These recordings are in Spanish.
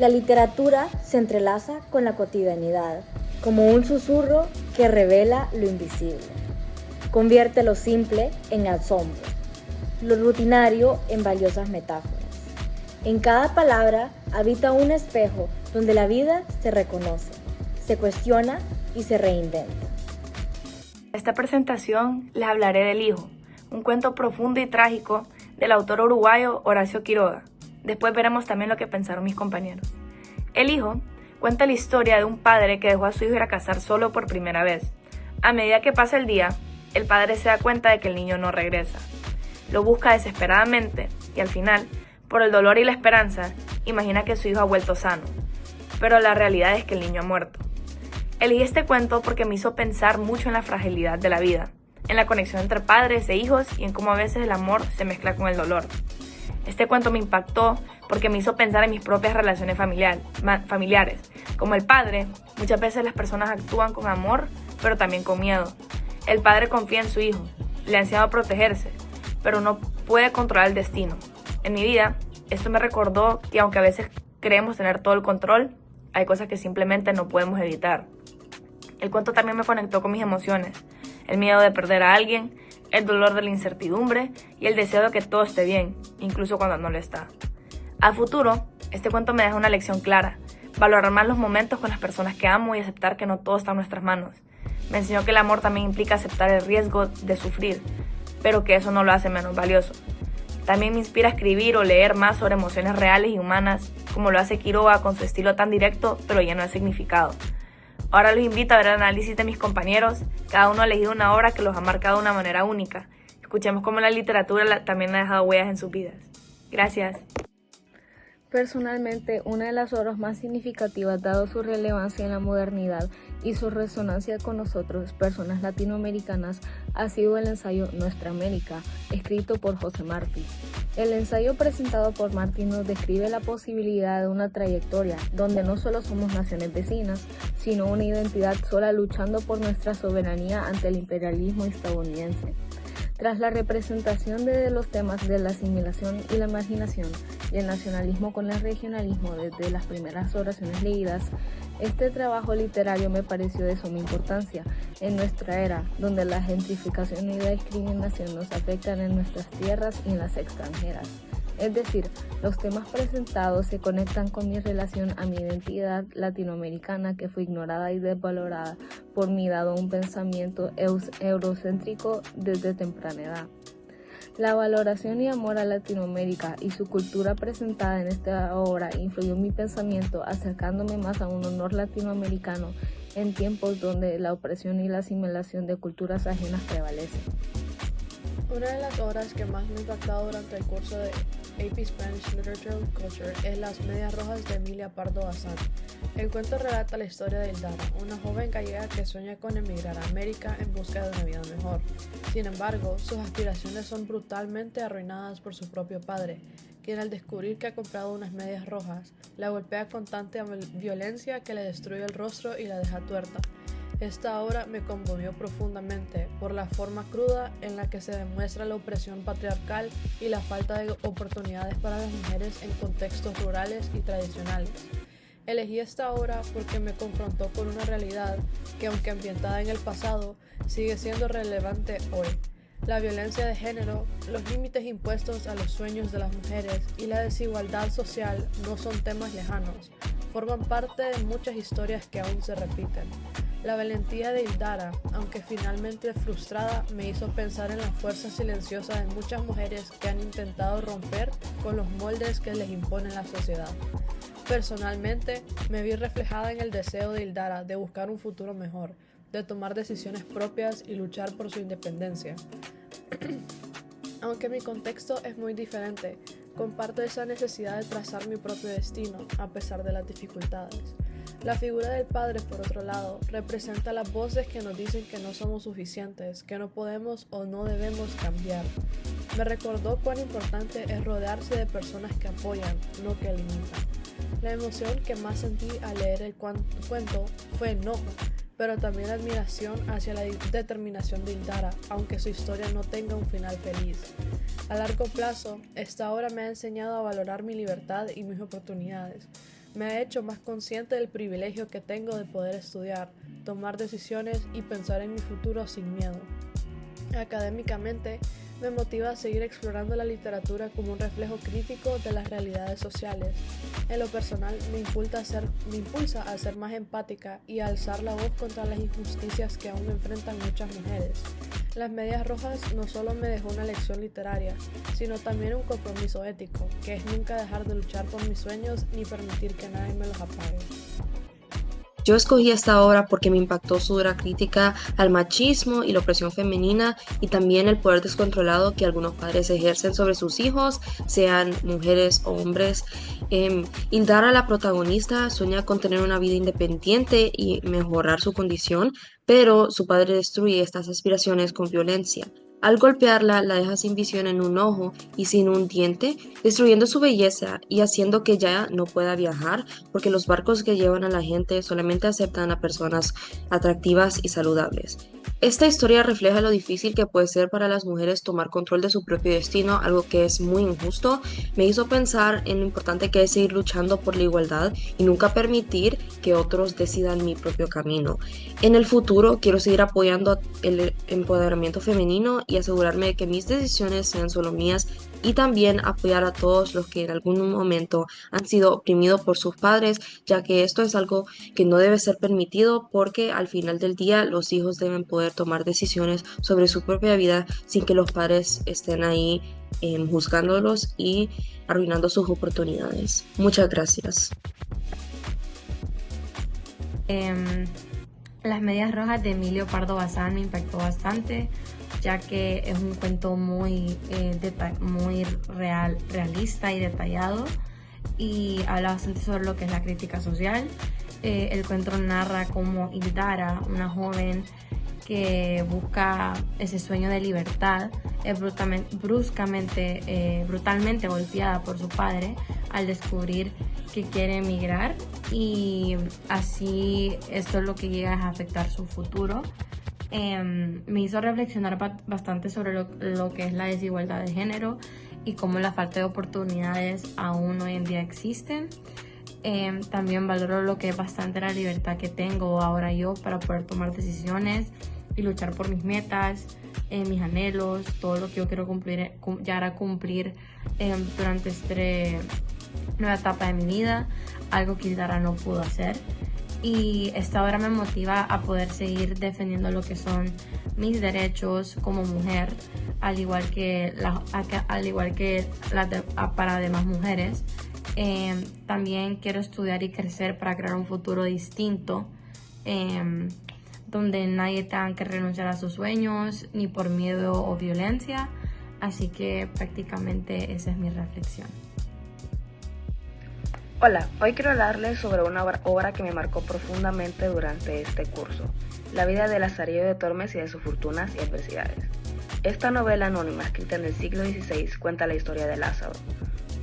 La literatura se entrelaza con la cotidianidad, como un susurro que revela lo invisible. Convierte lo simple en asombro, lo rutinario en valiosas metáforas. En cada palabra habita un espejo donde la vida se reconoce, se cuestiona y se reinventa. En esta presentación les hablaré del Hijo, un cuento profundo y trágico del autor uruguayo Horacio Quiroga. Después veremos también lo que pensaron mis compañeros. El Hijo cuenta la historia de un padre que dejó a su hijo ir a cazar solo por primera vez. A medida que pasa el día, el padre se da cuenta de que el niño no regresa. Lo busca desesperadamente y al final, por el dolor y la esperanza, imagina que su hijo ha vuelto sano. Pero la realidad es que el niño ha muerto. Elegí este cuento porque me hizo pensar mucho en la fragilidad de la vida, en la conexión entre padres e hijos y en cómo a veces el amor se mezcla con el dolor. Este cuento me impactó porque me hizo pensar en mis propias relaciones familiares. Como el padre, muchas veces las personas actúan con amor, pero también con miedo. El padre confía en su hijo, le ha enseñado a protegerse, pero no puede controlar el destino. En mi vida, esto me recordó que aunque a veces creemos tener todo el control, hay cosas que simplemente no podemos evitar. El cuento también me conectó con mis emociones, el miedo de perder a alguien, el dolor de la incertidumbre y el deseo de que todo esté bien, incluso cuando no lo está. A futuro, este cuento me deja una lección clara: valorar más los momentos con las personas que amo y aceptar que no todo está en nuestras manos. Me enseñó que el amor también implica aceptar el riesgo de sufrir, pero que eso no lo hace menos valioso. También me inspira a escribir o leer más sobre emociones reales y humanas, como lo hace Quiroga con su estilo tan directo pero lleno de significado. Ahora los invito a ver el análisis de mis compañeros. Cada uno ha elegido una obra que los ha marcado de una manera única. Escuchemos cómo la literatura también ha dejado huellas en sus vidas. Gracias. Personalmente, una de las obras más significativas, dado su relevancia en la modernidad y su resonancia con nosotros, personas latinoamericanas, ha sido el ensayo Nuestra América, escrito por José Martí. El ensayo presentado por Martí nos describe la posibilidad de una trayectoria donde no solo somos naciones vecinas, sino una identidad sola luchando por nuestra soberanía ante el imperialismo estadounidense. Tras la representación de los temas de la asimilación y la marginación y el nacionalismo con el regionalismo desde las primeras oraciones leídas, este trabajo literario me pareció de suma importancia en nuestra era, donde la gentrificación y la discriminación nos afectan en nuestras tierras y en las extranjeras. Es decir, los temas presentados se conectan con mi relación a mi identidad latinoamericana que fue ignorada y desvalorada por mí dado un pensamiento eurocéntrico desde temprana edad. La valoración y amor a Latinoamérica y su cultura presentada en esta obra influyó en mi pensamiento acercándome más a un honor latinoamericano en tiempos donde la opresión y la asimilación de culturas ajenas prevalecen. Una de las obras que más me ha impactado durante el curso de AP Spanish Literature and Culture es Las Medias Rojas de Emilia Pardo Bazán. El cuento relata la historia de Hildara, una joven gallega que sueña con emigrar a América en busca de una vida mejor. Sin embargo, sus aspiraciones son brutalmente arruinadas por su propio padre, quien al descubrir que ha comprado unas medias rojas, la golpea con tanta violencia que le destruye el rostro y la deja tuerta. Esta obra me conmovió profundamente por la forma cruda en la que se demuestra la opresión patriarcal y la falta de oportunidades para las mujeres en contextos rurales y tradicionales. Elegí esta obra porque me confrontó con una realidad que, aunque ambientada en el pasado, sigue siendo relevante hoy. La violencia de género, los límites impuestos a los sueños de las mujeres y la desigualdad social no son temas lejanos, forman parte de muchas historias que aún se repiten. La valentía de Hildara, aunque finalmente frustrada, me hizo pensar en la fuerza silenciosa de muchas mujeres que han intentado romper con los moldes que les impone la sociedad. Personalmente, me vi reflejada en el deseo de Hildara de buscar un futuro mejor, de tomar decisiones propias y luchar por su independencia. Aunque mi contexto es muy diferente, comparto esa necesidad de trazar mi propio destino a pesar de las dificultades. La figura del padre, por otro lado, representa las voces que nos dicen que no somos suficientes, que no podemos o no debemos cambiar. Me recordó cuán importante es rodearse de personas que apoyan, no que limitan. La emoción que más sentí al leer el cuento fue enojo, pero también admiración hacia la determinación de Hildara, aunque su historia no tenga un final feliz. A largo plazo, esta obra me ha enseñado a valorar mi libertad y mis oportunidades. Me ha hecho más consciente del privilegio que tengo de poder estudiar, tomar decisiones y pensar en mi futuro sin miedo. Académicamente, me motiva a seguir explorando la literatura como un reflejo crítico de las realidades sociales. En lo personal, me impulsa a ser más empática y a alzar la voz contra las injusticias que aún enfrentan muchas mujeres. Las Medias Rojas no solo me dejó una lección literaria, sino también un compromiso ético, que es nunca dejar de luchar por mis sueños ni permitir que nadie me los apague. Yo escogí esta obra porque me impactó su dura crítica al machismo y la opresión femenina y también el poder descontrolado que algunos padres ejercen sobre sus hijos, sean mujeres o hombres. Ildara, la protagonista, sueña con tener una vida independiente y mejorar su condición, pero su padre destruye estas aspiraciones con violencia. Al golpearla, la deja sin visión en un ojo y sin un diente, destruyendo su belleza y haciendo que ya no pueda viajar, porque los barcos que llevan a la gente solamente aceptan a personas atractivas y saludables. Esta historia refleja lo difícil que puede ser para las mujeres tomar control de su propio destino, algo que es muy injusto. Me hizo pensar en lo importante que es seguir luchando por la igualdad y nunca permitir que otros decidan mi propio camino. En el futuro quiero seguir apoyando el empoderamiento femenino y asegurarme de que mis decisiones sean solo mías y también apoyar a todos los que en algún momento han sido oprimidos por sus padres, ya que esto es algo que no debe ser permitido porque al final del día los hijos deben poder tomar decisiones sobre su propia vida sin que los padres estén ahí juzgándolos y arruinando sus oportunidades. Muchas gracias. Las Medias Rojas de Emilio Pardo Bazán me impactó bastante, ya que es un cuento muy realista y detallado y habla bastante sobre lo que es la crítica social. El cuento narra cómo Ildara, una joven que busca ese sueño de libertad, es brutalmente golpeada por su padre al descubrir que quiere emigrar, y así esto es lo que llega a afectar su futuro. Me hizo reflexionar bastante sobre lo que es la desigualdad de género y cómo la falta de oportunidades aún hoy en día existen. También valoro lo que es bastante la libertad que tengo ahora yo para poder tomar decisiones y luchar por mis metas, mis anhelos, todo lo que yo quiero llegar a cumplir durante esta nueva etapa de mi vida, algo que Ildara no pudo hacer. Y esta obra me motiva a poder seguir defendiendo lo que son mis derechos como mujer, al igual que para demás mujeres. También quiero estudiar y crecer para crear un futuro distinto, donde nadie tenga que renunciar a sus sueños, ni por miedo o violencia. Así que prácticamente esa es mi reflexión. Hola, hoy quiero hablarles sobre una obra que me marcó profundamente durante este curso, la vida de Lazarillo de Tormes y de sus fortunas y adversidades. Esta novela anónima, escrita en el siglo XVI, cuenta la historia de Lázaro.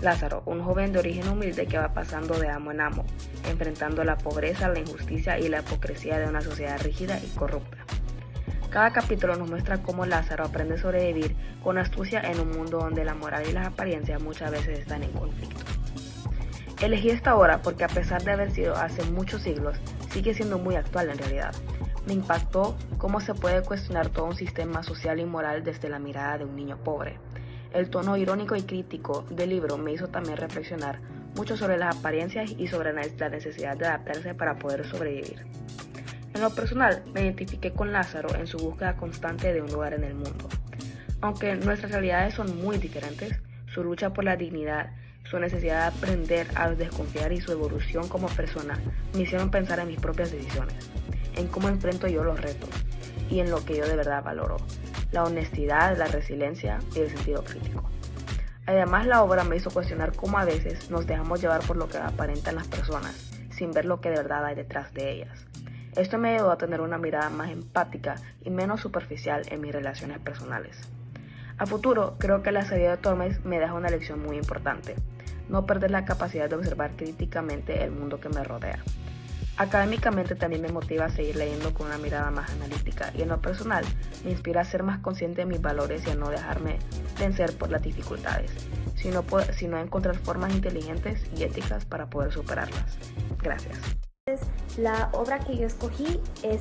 Lázaro, un joven de origen humilde que va pasando de amo en amo, enfrentando la pobreza, la injusticia y la hipocresía de una sociedad rígida y corrupta. Cada capítulo nos muestra cómo Lázaro aprende a sobrevivir con astucia en un mundo donde la moral y las apariencias muchas veces están en conflicto. Elegí esta obra porque, a pesar de haber sido hace muchos siglos, sigue siendo muy actual en realidad. Me impactó cómo se puede cuestionar todo un sistema social y moral desde la mirada de un niño pobre. El tono irónico y crítico del libro me hizo también reflexionar mucho sobre las apariencias y sobre la necesidad de adaptarse para poder sobrevivir. En lo personal, me identifiqué con Lázaro en su búsqueda constante de un lugar en el mundo. Aunque nuestras realidades son muy diferentes, su lucha por la dignidad, su necesidad de aprender a desconfiar y su evolución como persona me hicieron pensar en mis propias decisiones, en cómo enfrento yo los retos y en lo que yo de verdad valoro: la honestidad, la resiliencia y el sentido crítico. Además, la obra me hizo cuestionar cómo a veces nos dejamos llevar por lo que aparentan las personas, sin ver lo que de verdad hay detrás de ellas. Esto me ayudó a tener una mirada más empática y menos superficial en mis relaciones personales. A futuro, creo que Lazarillo de Tormes me deja una lección muy importante: no perder la capacidad de observar críticamente el mundo que me rodea. Académicamente también me motiva a seguir leyendo con una mirada más analítica y en lo personal me inspira a ser más consciente de mis valores y a no dejarme vencer por las dificultades, sino a encontrar formas inteligentes y éticas para poder superarlas. Gracias. La obra que yo escogí es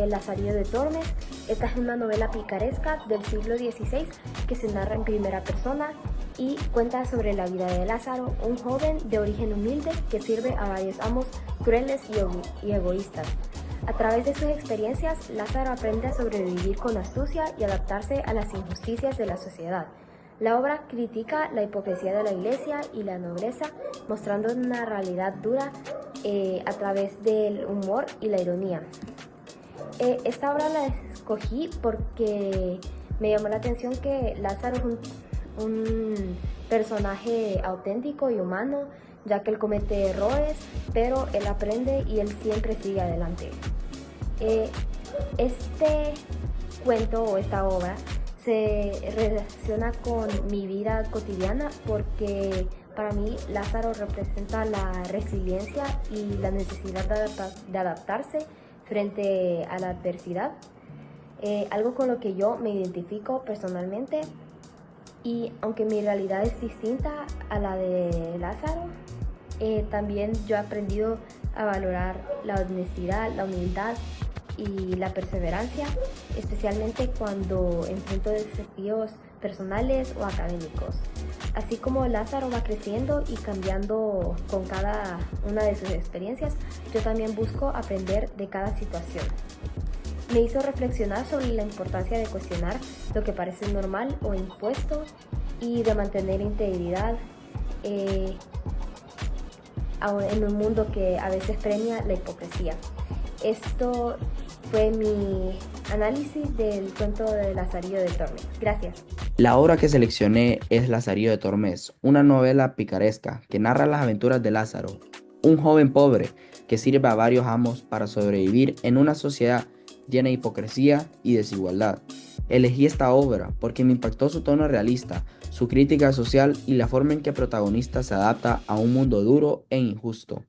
Lazarillo de Tormes. Esta es una novela picaresca del siglo XVI que se narra en primera persona y cuenta sobre la vida de Lázaro, un joven de origen humilde que sirve a varios amos crueles y egoístas. A través de sus experiencias, Lázaro aprende a sobrevivir con astucia y adaptarse a las injusticias de la sociedad. La obra critica la hipocresía de la iglesia y la nobleza, mostrando una realidad dura a través del humor y la ironía. Esta obra la escogí porque me llamó la atención que Lázaro es un personaje auténtico y humano, ya que él comete errores, pero él aprende y él siempre sigue adelante. Este cuento o esta obra se relaciona con mi vida cotidiana porque para mí Lázaro representa la resiliencia y la necesidad de adaptarse frente a la adversidad, algo con lo que yo me identifico personalmente. Y aunque mi realidad es distinta a la de Lázaro, también yo he aprendido a valorar la honestidad, la humildad y la perseverancia, especialmente cuando enfrento desafíos personales o académicos. Así como Lázaro va creciendo y cambiando con cada una de sus experiencias, yo también busco aprender de cada situación. Me hizo reflexionar sobre la importancia de cuestionar lo que parece normal o impuesto y de mantener integridad en un mundo que a veces premia la hipocresía. Esto fue mi análisis del cuento de Lazarillo de Tormes. Gracias. La obra que seleccioné es Lazarillo de Tormes, una novela picaresca que narra las aventuras de Lázaro, un joven pobre que sirve a varios amos para sobrevivir en una sociedad llena de hipocresía y desigualdad. Elegí esta obra porque me impactó su tono realista, su crítica social y la forma en que el protagonista se adapta a un mundo duro e injusto.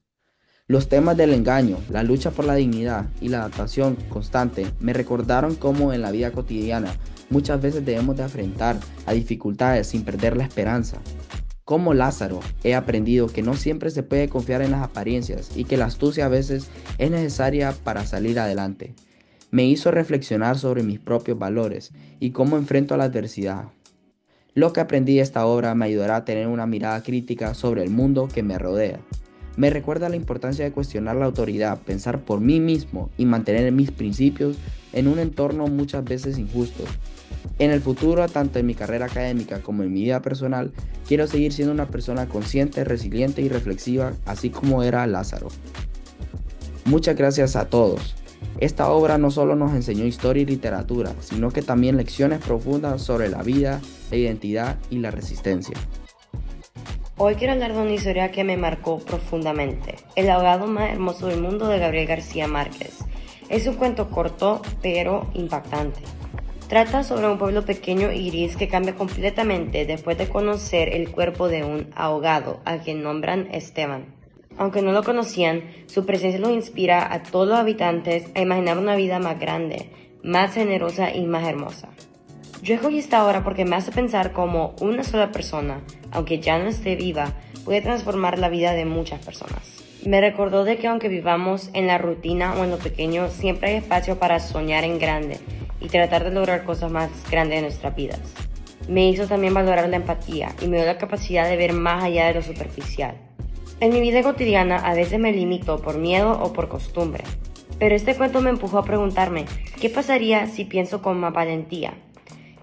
Los temas del engaño, la lucha por la dignidad y la adaptación constante me recordaron cómo en la vida cotidiana muchas veces debemos de enfrentar a dificultades sin perder la esperanza. Como Lázaro, he aprendido que no siempre se puede confiar en las apariencias y que la astucia a veces es necesaria para salir adelante. Me hizo reflexionar sobre mis propios valores y cómo enfrento la adversidad. Lo que aprendí de esta obra me ayudará a tener una mirada crítica sobre el mundo que me rodea. Me recuerda la importancia de cuestionar la autoridad, pensar por mí mismo y mantener mis principios en un entorno muchas veces injusto. En el futuro, tanto en mi carrera académica como en mi vida personal, quiero seguir siendo una persona consciente, resiliente y reflexiva, así como era Lázaro. Muchas gracias a todos. Esta obra no solo nos enseñó historia y literatura, sino que también lecciones profundas sobre la vida, la identidad y la resistencia. Hoy quiero hablar de una historia que me marcó profundamente, El ahogado más hermoso del mundo de Gabriel García Márquez. Es un cuento corto, pero impactante. Trata sobre un pueblo pequeño y gris que cambia completamente después de conocer el cuerpo de un ahogado, a quien nombran Esteban. Aunque no lo conocían, su presencia los inspira a todos los habitantes a imaginar una vida más grande, más generosa y más hermosa. Yo escogí esta obra porque me hace pensar cómo una sola persona, aunque ya no esté viva, puede transformar la vida de muchas personas. Me recordó de que aunque vivamos en la rutina o en lo pequeño, siempre hay espacio para soñar en grande y tratar de lograr cosas más grandes en nuestras vidas. Me hizo también valorar la empatía y me dio la capacidad de ver más allá de lo superficial. En mi vida cotidiana a veces me limito por miedo o por costumbre, pero este cuento me empujó a preguntarme, ¿qué pasaría si pienso con más valentía?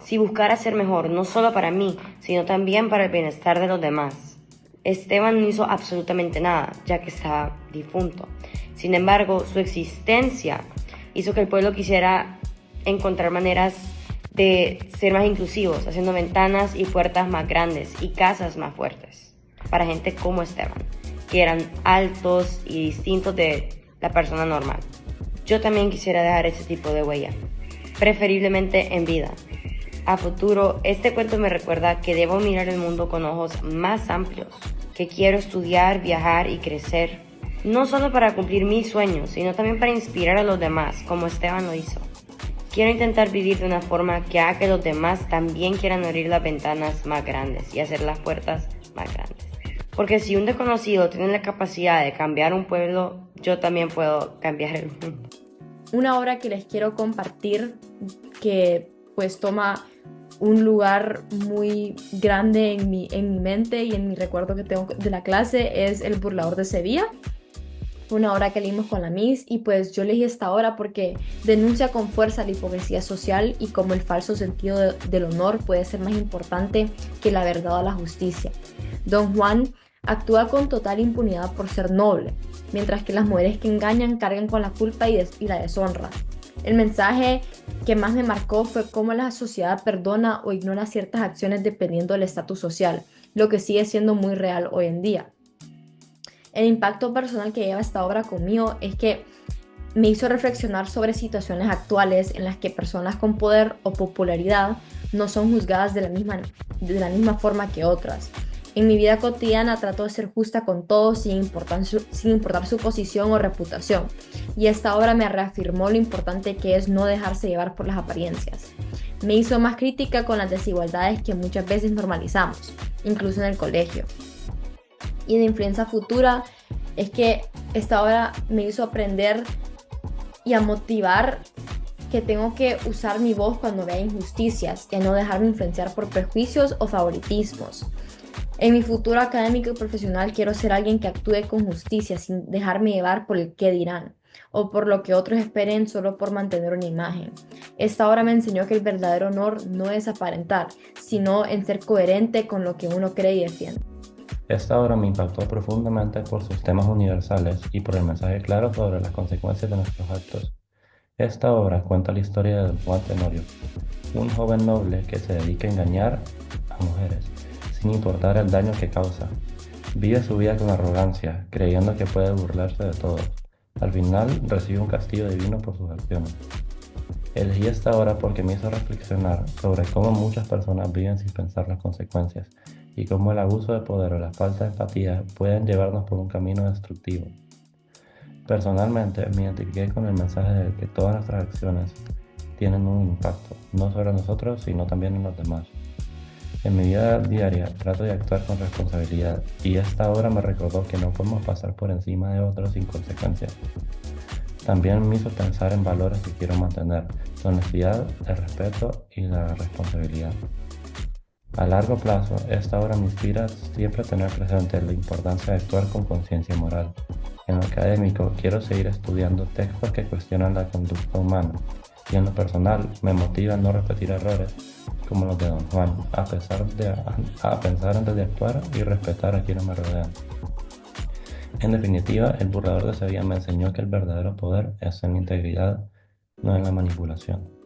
Si buscara ser mejor, no solo para mí, sino también para el bienestar de los demás. Esteban no hizo absolutamente nada, ya que estaba difunto. Sin embargo, su existencia hizo que el pueblo quisiera encontrar maneras de ser más inclusivos, haciendo ventanas y puertas más grandes y casas más fuertes para gente como Esteban, que eran altos y distintos de la persona normal. Yo también quisiera dejar ese tipo de huella, preferiblemente en vida. A futuro, este cuento me recuerda que debo mirar el mundo con ojos más amplios, que quiero estudiar, viajar y crecer, no solo para cumplir mis sueños, sino también para inspirar a los demás, como Esteban lo hizo. Quiero intentar vivir de una forma que haga que los demás también quieran abrir las ventanas más grandes y hacer las puertas más grandes. Porque si un desconocido tiene la capacidad de cambiar un pueblo, yo también puedo cambiar el mundo. Una obra que les quiero compartir que pues toma un lugar muy grande en mi mente y en mi recuerdo que tengo de la clase es El burlador de Sevilla. Fue una obra que leímos con la Miss y pues yo elegí esta obra porque denuncia con fuerza la hipocresía social y cómo el falso sentido del honor puede ser más importante que la verdad o la justicia. Don Juan actúa con total impunidad por ser noble, mientras que las mujeres que engañan cargan con la culpa y la deshonra. El mensaje que más me marcó fue cómo la sociedad perdona o ignora ciertas acciones dependiendo del estatus social, lo que sigue siendo muy real hoy en día. El impacto personal que lleva esta obra conmigo es que me hizo reflexionar sobre situaciones actuales en las que personas con poder o popularidad no son juzgadas de la misma forma que otras. En mi vida cotidiana trato de ser justa con todos sin importar su posición o reputación. Y esta obra me reafirmó lo importante que es no dejarse llevar por las apariencias. Me hizo más crítica con las desigualdades que muchas veces normalizamos, incluso en el colegio. Y de influencia futura es que esta obra me hizo aprender y a motivar que tengo que usar mi voz cuando vea injusticias y a no dejarme influenciar por prejuicios o favoritismos. En mi futuro académico y profesional quiero ser alguien que actúe con justicia sin dejarme llevar por el qué dirán o por lo que otros esperen solo por mantener una imagen. Esta obra me enseñó que el verdadero honor no es aparentar, sino en ser coherente con lo que uno cree y defiende. Esta obra me impactó profundamente por sus temas universales y por el mensaje claro sobre las consecuencias de nuestros actos. Esta obra cuenta la historia de Don Juan Tenorio, un joven noble que se dedica a engañar a mujeres, sin importar el daño que causa. Vive su vida con arrogancia, creyendo que puede burlarse de todos. Al final recibe un castigo divino por sus acciones. Elegí esta obra porque me hizo reflexionar sobre cómo muchas personas viven sin pensar las consecuencias y cómo el abuso de poder o la falta de empatía pueden llevarnos por un camino destructivo. Personalmente me identifiqué con el mensaje de que todas nuestras acciones tienen un impacto, no solo en nosotros, sino también en los demás. En mi vida diaria trato de actuar con responsabilidad y esta obra me recordó que no podemos pasar por encima de otros sin consecuencias. También me hizo pensar en valores que quiero mantener, la honestidad, el respeto y la responsabilidad. A largo plazo, esta obra me inspira siempre a tener presente la importancia de actuar con conciencia moral. En lo académico, quiero seguir estudiando textos que cuestionan la conducta humana y en lo personal me motiva a no repetir errores como los de Don Juan, a pensar antes de actuar y respetar a quienes me rodean. En definitiva, el burlador de Sevilla me enseñó que el verdadero poder es en la integridad, no en la manipulación.